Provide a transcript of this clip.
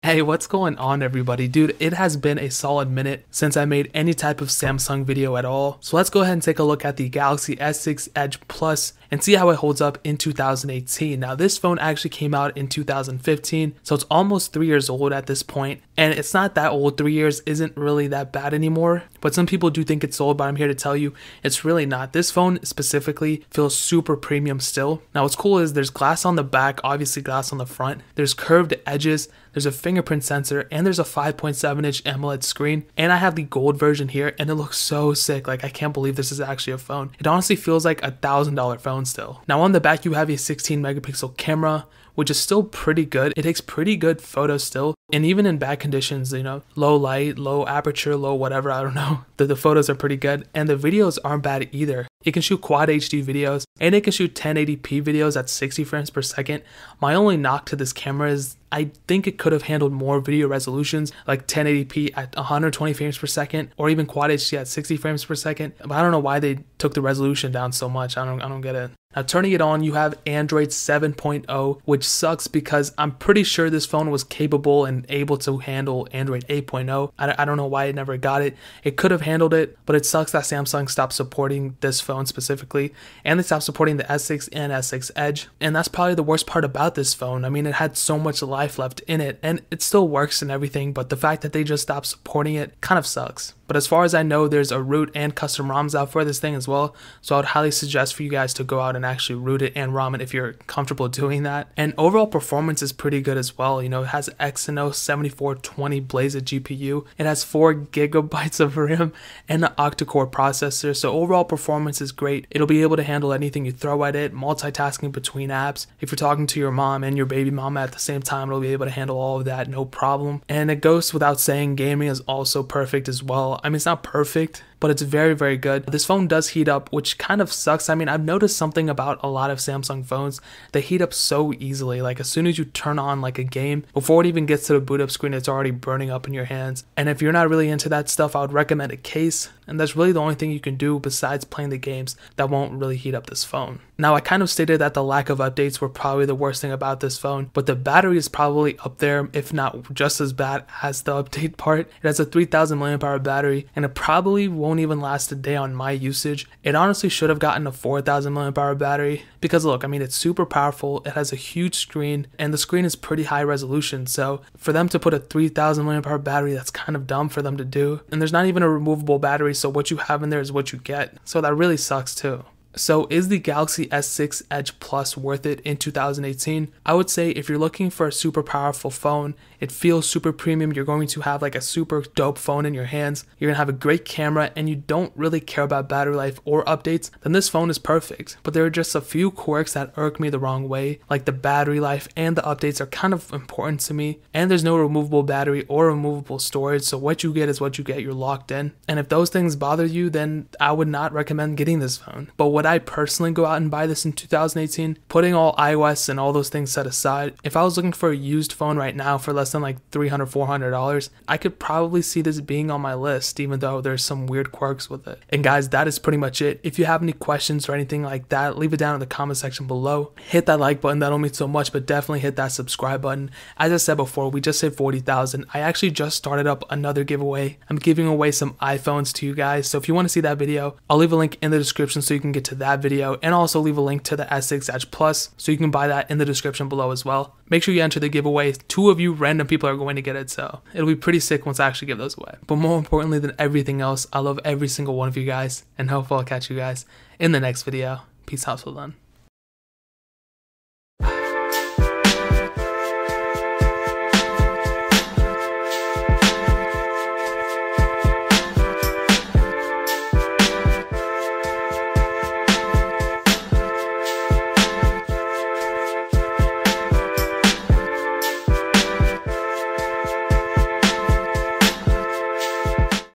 Hey, what's going on everybody? Dude, it has been a solid minute since I made any type of Samsung video at all. So let's go ahead and take a look at the Galaxy S6 Edge Plus and see how it holds up in 2018. Now this phone actually came out in 2015, so it's almost 3 years old at this point. And it's not that old. 3 years isn't really that bad anymore, but some people do think it's old, but I'm here to tell you it's really not. This phone specifically feels super premium still. Now what's cool is there's glass on the back, obviously glass on the front, there's curved edges, there's a fingerprint sensor, and there's a 5.7-inch AMOLED screen. And I have the gold version here, and it looks so sick. Like, I can't believe this is actually a phone. It honestly feels like $1,000 phone still. Now on the back you have a 16 megapixel camera, which is still pretty good. It takes pretty good photos still. And even in bad conditions, you know, low light, low aperture, low whatever, I don't know, the photos are pretty good. And the videos aren't bad either. It can shoot quad HD videos, and it can shoot 1080p videos at 60 frames per second. My only knock to this camera is I think it could have handled more video resolutions, like 1080p at 120 frames per second, or even quad HD at 60 frames per second. But I don't know why they took the resolution down so much. I don't get it. Now turning it on, you have Android 7.0, which sucks because I'm pretty sure this phone was capable and able to handle Android 8.0. I don't know why it never got it. It could have handled it, but it sucks that Samsung stopped supporting this phone specifically, and they stopped supporting the S6 and S6 Edge. And that's probably the worst part about this phone. I mean, it had so much life left in it, and it still works and everything, but the fact that they just stopped supporting it kind of sucks. But as far as I know, there's a root and custom ROMs out for this thing as well. So I would highly suggest for you guys to go out and actually root it and ROM it if you're comfortable doing that. And overall performance is pretty good as well. You know, it has Exynos 7420 Blaze GPU. It has 4 gigabytes of RAM and an octa-core processor. So overall performance is great. It'll be able to handle anything you throw at it, multitasking between apps. If you're talking to your mom and your baby mama at the same time, it'll be able to handle all of that, no problem. And it goes without saying, gaming is also perfect as well. I mean, it's not perfect, but it's very, very good. This phone does heat up, which kind of sucks. I mean, I've noticed something about a lot of Samsung phones. They heat up so easily. Like, as soon as you turn on like a game, before it even gets to the boot up screen, it's already burning up in your hands. And if you're not really into that stuff, I would recommend a case. And that's really the only thing you can do besides playing the games that won't really heat up this phone. Now, I kind of stated that the lack of updates were probably the worst thing about this phone, but the battery is probably up there, if not just as bad as the update part. It has a 3000 mAh battery, and it probably won't even last a day on my usage. It honestly should have gotten a 4000 mAh battery because look, I mean, it's super powerful. It has a huge screen, and the screen is pretty high resolution. So for them to put a 3000 mAh battery, that's kind of dumb for them to do. And there's not even a removable battery, so what you have in there is what you get. So that really sucks too. So is the Galaxy S6 Edge Plus worth it in 2018? I would say if you're looking for a super powerful phone, it feels super premium, you're going to have like a super dope phone in your hands, you're gonna have a great camera, and you don't really care about battery life or updates, then this phone is perfect. But there are just a few quirks that irk me the wrong way, like the battery life and the updates are kind of important to me, and there's no removable battery or removable storage, so what you get is what you get, you're locked in. And if those things bother you, then I would not recommend getting this phone. But would I personally go out and buy this in 2018? Putting all iOS and all those things set aside, if I was looking for a used phone right now for less than like $300-400, I could probably see this being on my list, even though there's some weird quirks with it. And guys, that is pretty much it. If you have any questions or anything like that, leave it down in the comment section below. Hit that like button, that'll mean so much, but definitely hit that subscribe button. As I said before, we just hit 40,000. I actually just started up another giveaway. I'm giving away some iPhones to you guys, so if you want to see that video, I'll leave a link in the description so you can get to that video, and also leave a link to the S6 Edge Plus so you can buy that in the description below as well. Make sure you enter the giveaway. 2 of you random people are going to get it, so it'll be pretty sick once I actually give those away. But more importantly than everything else, I love every single one of you guys, and hopefully I'll catch you guys in the next video. Peace out till then.